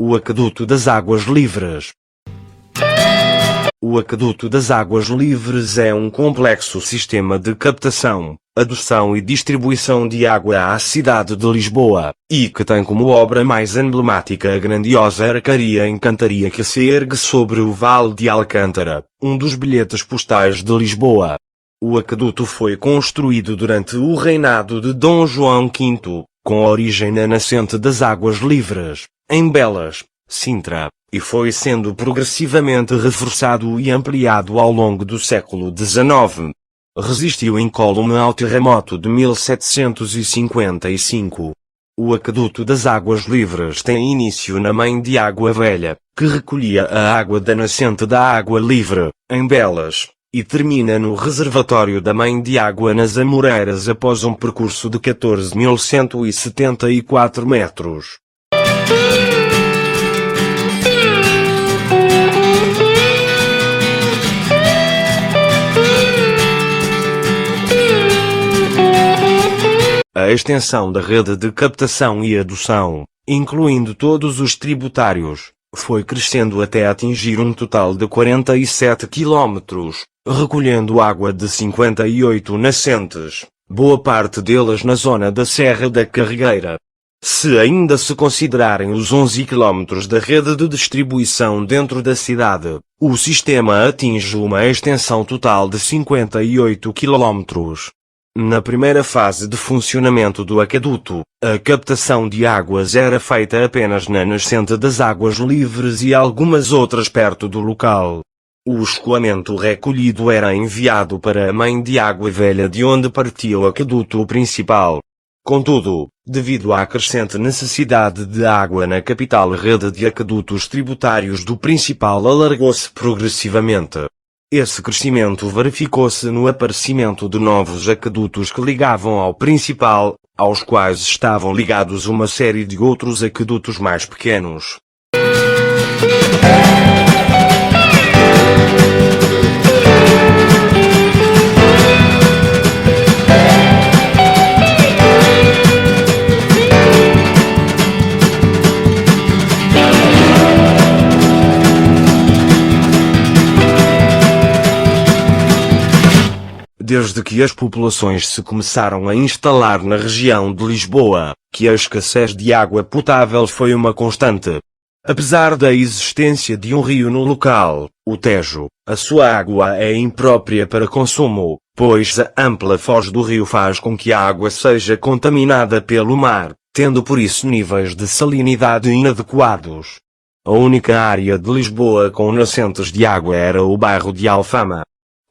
O Aqueduto das Águas Livres. O Aqueduto das Águas Livres é um complexo sistema de captação, adução e distribuição de água à cidade de Lisboa, e que tem como obra mais emblemática a grandiosa arcaria em cantaria que se ergue sobre o Vale de Alcântara, um dos bilhetes postais de Lisboa. O aqueduto foi construído durante o reinado de Dom João V, com origem na nascente das Águas Livres, em Belas, Sintra, e foi sendo progressivamente reforçado e ampliado ao longo do século XIX. Resistiu incólume ao terremoto de 1755. O Aqueduto das Águas Livres tem início na Mãe de Água Velha, que recolhia a água da nascente da Água Livre, em Belas, e termina no reservatório da Mãe de Água nas Amoreiras após um percurso de 14.174 metros. A extensão da rede de captação e adução, incluindo todos os tributários, foi crescendo até atingir um total de 47 quilómetros, recolhendo água de 58 nascentes, boa parte delas na zona da Serra da Carregueira. Se ainda se considerarem os 11 quilómetros da rede de distribuição dentro da cidade, o sistema atinge uma extensão total de 58 quilómetros. Na primeira fase de funcionamento do aqueduto, a captação de águas era feita apenas na nascente das Águas Livres e algumas outras perto do local. O escoamento recolhido era enviado para a Mãe de Água Velha de onde partia o aqueduto principal. Contudo, devido à crescente necessidade de água na capital, a rede de aquedutos tributários do principal alargou-se progressivamente. Esse crescimento verificou-se no aparecimento de novos aquedutos que ligavam ao principal, aos quais estavam ligados uma série de outros aquedutos mais pequenos. Desde que as populações se começaram a instalar na região de Lisboa, que a escassez de água potável foi uma constante. Apesar da existência de um rio no local, o Tejo, a sua água é imprópria para consumo, pois a ampla foz do rio faz com que a água seja contaminada pelo mar, tendo por isso níveis de salinidade inadequados. A única área de Lisboa com nascentes de água era o bairro de Alfama.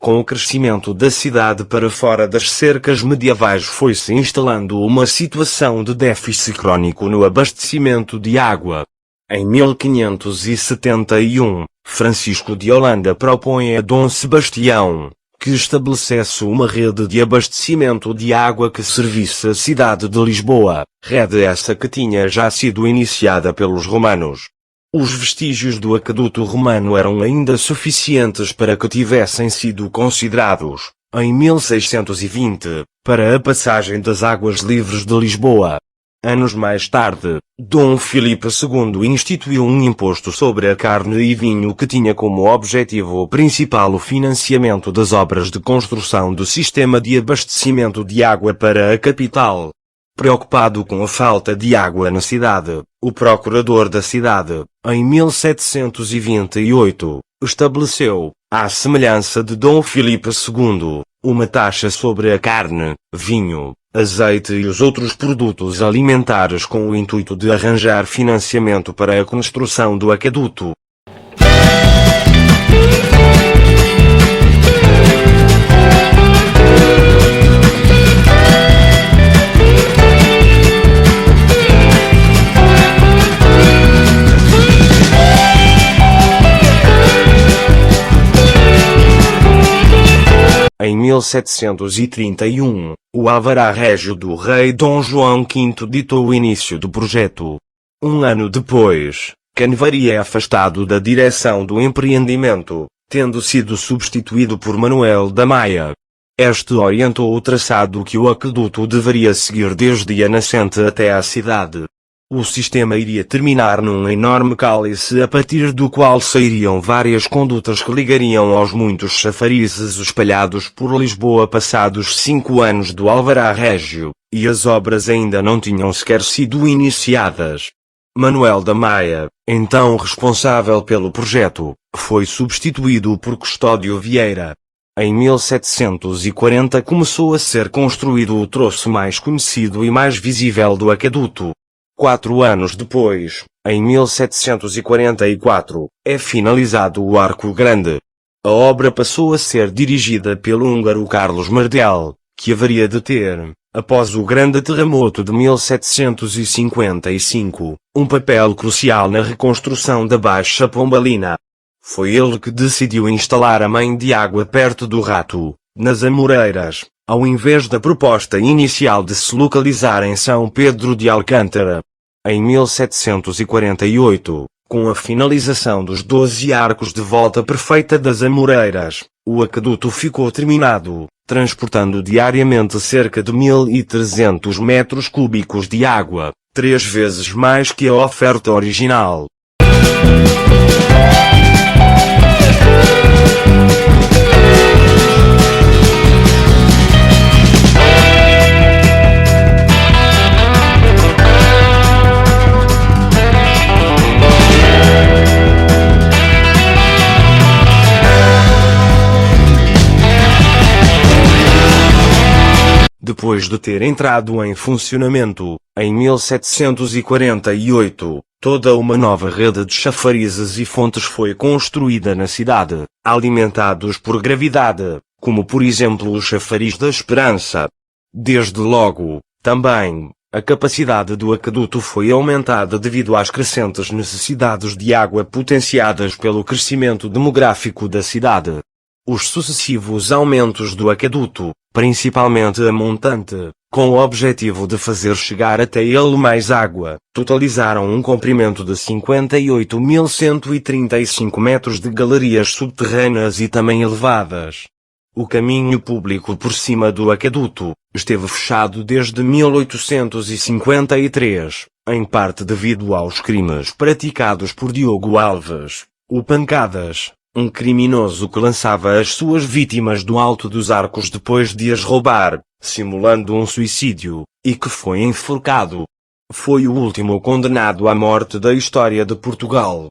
Com o crescimento da cidade para fora das cercas medievais foi-se instalando uma situação de déficit crónico no abastecimento de água. Em 1571, Francisco de Holanda propõe a Dom Sebastião, que estabelecesse uma rede de abastecimento de água que servisse a cidade de Lisboa, rede essa que tinha já sido iniciada pelos romanos. Os vestígios do aqueduto romano eram ainda suficientes para que tivessem sido considerados, em 1620, para a passagem das Águas Livres de Lisboa. Anos mais tarde, Dom Filipe II instituiu um imposto sobre a carne e vinho que tinha como objetivo principal o financiamento das obras de construção do sistema de abastecimento de água para a capital. Preocupado com a falta de água na cidade, o procurador da cidade, em 1728, estabeleceu, à semelhança de Dom Filipe II, uma taxa sobre a carne, vinho, azeite e os outros produtos alimentares com o intuito de arranjar financiamento para a construção do aqueduto. Em 1731, o alvará régio do rei Dom João V ditou o início do projeto. Um ano depois, Canivari é afastado da direção do empreendimento, tendo sido substituído por Manuel da Maia. Este orientou o traçado que o aqueduto deveria seguir desde a nascente até à cidade. O sistema iria terminar num enorme cálice a partir do qual sairiam várias condutas que ligariam aos muitos chafarizes espalhados por Lisboa passados 5 anos do Alvará Régio, e as obras ainda não tinham sequer sido iniciadas. Manuel da Maia, então responsável pelo projeto, foi substituído por Custódio Vieira. Em 1740 começou a ser construído o troço mais conhecido e mais visível do aqueduto. 4 anos depois, em 1744, é finalizado o Arco Grande. A obra passou a ser dirigida pelo húngaro Carlos Mardel, que haveria de ter, após o grande terremoto de 1755, um papel crucial na reconstrução da Baixa Pombalina. Foi ele que decidiu instalar a mãe de água perto do Rato, nas Amoreiras, ao invés da proposta inicial de se localizar em São Pedro de Alcântara. Em 1748, com a finalização dos 12 arcos de volta perfeita das Amoreiras, o aqueduto ficou terminado, transportando diariamente cerca de 1.300 metros cúbicos de água, 3 vezes mais que a oferta original. Depois de ter entrado em funcionamento, em 1748, toda uma nova rede de chafarizes e fontes foi construída na cidade, alimentados por gravidade, como por exemplo o chafariz da Esperança. Desde logo, também, a capacidade do aqueduto foi aumentada devido às crescentes necessidades de água potenciadas pelo crescimento demográfico da cidade. Os sucessivos aumentos do aqueduto, principalmente a montante, com o objetivo de fazer chegar até ele mais água, totalizaram um comprimento de 58.135 metros de galerias subterrâneas e também elevadas. O caminho público por cima do aqueduto esteve fechado desde 1853, em parte devido aos crimes praticados por Diogo Alves, o Pancadas, um criminoso que lançava as suas vítimas do alto dos arcos depois de as roubar, simulando um suicídio, e que foi enforcado. Foi o último condenado à morte da história de Portugal.